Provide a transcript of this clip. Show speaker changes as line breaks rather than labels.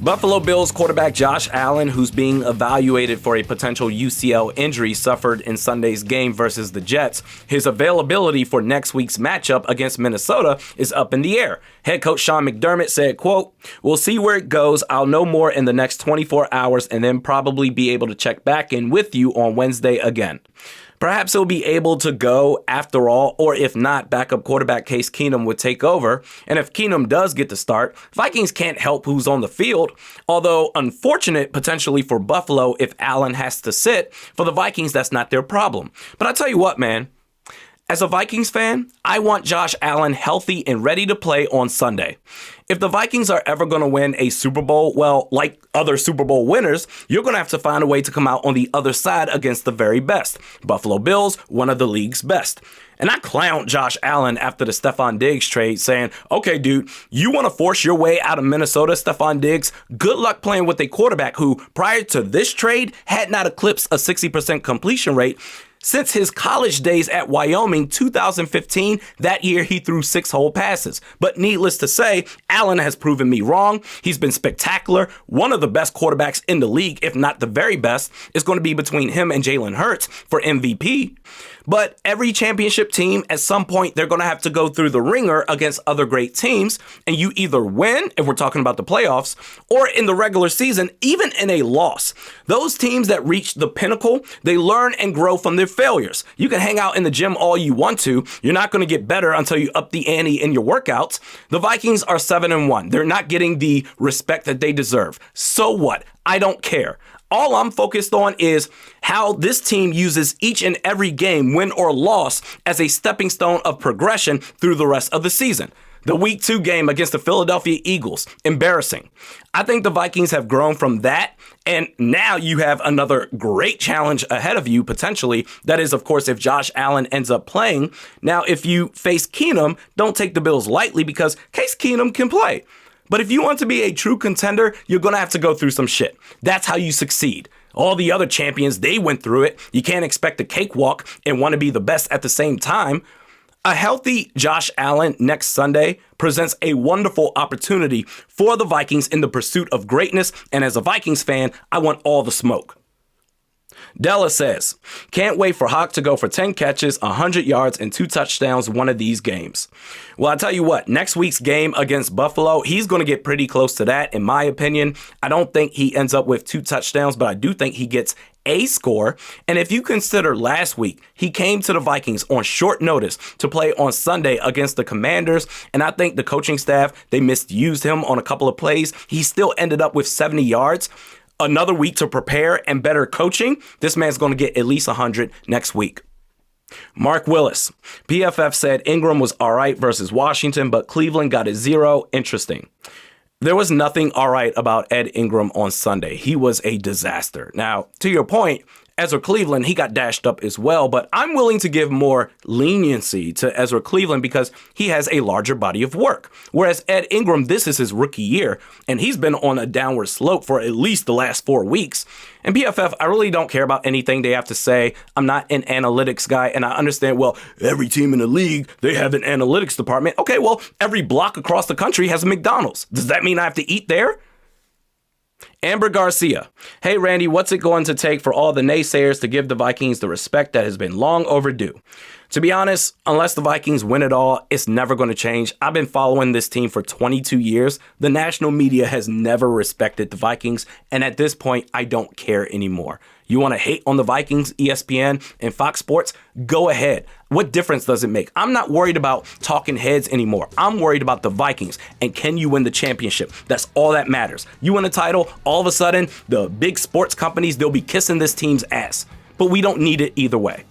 Buffalo Bills quarterback Josh Alen, who's being evaluated for a potential UCL injury suffered in Sunday's game versus the Jets, his availability for next week's matchup against Minnesota is up in the air. Head coach Sean McDermott said, quote, "We'll see where it goes. I'll know more in the next 24 hours and then probably be able to check back in with you on Wednesday again." Perhaps he'll be able to go after all, or if not, backup quarterback Case Keenum would take over. And if Keenum does get the start, Vikings can't help who's on the field. Although unfortunate potentially for Buffalo if Allen has to sit, for the Vikings, that's not their problem. But I tell you what, man. As a Vikings fan, I want Josh Allen healthy and ready to play on Sunday. If the Vikings are ever going to win a Super Bowl, well, like other Super Bowl winners, you're going to have to find a way to come out on the other side against the very best. Buffalo Bills, one of the league's best. And I clowned Josh Allen after the Stephon Diggs trade saying, okay, dude, you want to force your way out of Minnesota, Stephon Diggs? Good luck playing with a quarterback who, prior to this trade, had not eclipsed a 60% completion rate. Since his college days at Wyoming, 2015, that year he threw 6 whole passes. But needless to say, Allen has proven me wrong. He's been spectacular. One of the best quarterbacks in the league, if not the very best, is going to be between him and Jalen Hurts for MVP. But every championship team, at some point, they're going to have to go through the ringer against other great teams. And you either win, if we're talking about the playoffs, or in the regular season, even in a loss. Those teams that reach the pinnacle, they learn and grow from their failures. You can hang out in the gym all you want to. You're not going to get better until you up the ante in your workouts. The Vikings are 7-1. They're not getting the respect that they deserve. So what? I don't care. All I'm focused on is how this team uses each and every game, win or loss, as a stepping stone of progression through the rest of the season. The Week 2 game against the Philadelphia Eagles, embarrassing. I think the Vikings have grown from that, and now you have another great challenge ahead of you, potentially. That is, of course, if Josh Allen ends up playing. Now, if you face Keenum, don't take the Bills lightly because Case Keenum can play. But if you want to be a true contender, you're going to have to go through some shit. That's how you succeed. All the other champions, they went through it. You can't expect a cakewalk and want to be the best at the same time. A healthy Josh Allen next Sunday presents a wonderful opportunity for the Vikings in the pursuit of greatness. And as a Vikings fan, I want all the smoke. Della says, can't wait for Hawk to go for 10 catches, 100 yards, and 2 touchdowns one of these games. Well, I tell you what, next week's game against Buffalo, he's going to get pretty close to that, in my opinion. I don't think he ends up with 2 touchdowns, but I do think he gets a score. And if you consider last week, he came to the Vikings on short notice to play on Sunday against the Commanders. And I think the coaching staff, they misused him on a couple of plays. He still ended up with 70 yards. Another week to prepare and better coaching. This man's going to get at least 100 next week. Mark Willis. PFF said Ingram was all right versus Washington, but Cleveland got a 0. Interesting. There was nothing all right about Ed Ingram on Sunday. He was a disaster. Now, to your point, Ezra Cleveland, he got dashed up as well, but I'm willing to give more leniency to Ezra Cleveland because he has a larger body of work. Whereas Ed Ingram, this is his rookie year, and he's been on a downward slope for at least the last 4 weeks. And PFF, I really don't care about anything they have to say. I'm not an analytics guy, and I understand, well, every team in the league, they have an analytics department. Okay, well, every block across the country has a McDonald's. Does that mean I have to eat there? Amber Garcia. Hey, Randy, what's it going to take for all the naysayers to give the Vikings the respect that has been long overdue? To be honest, unless the Vikings win it all, it's never going to change. I've been following this team for 22 years. The national media has never respected the Vikings, and at this point, I don't care anymore. You want to hate on the Vikings, ESPN, and Fox Sports? Go ahead. What difference does it make? I'm not worried about talking heads anymore. I'm worried about the Vikings, and can you win the championship? That's all that matters. You win a title, all of a sudden, the big sports companies, they'll be kissing this team's ass. But we don't need it either way.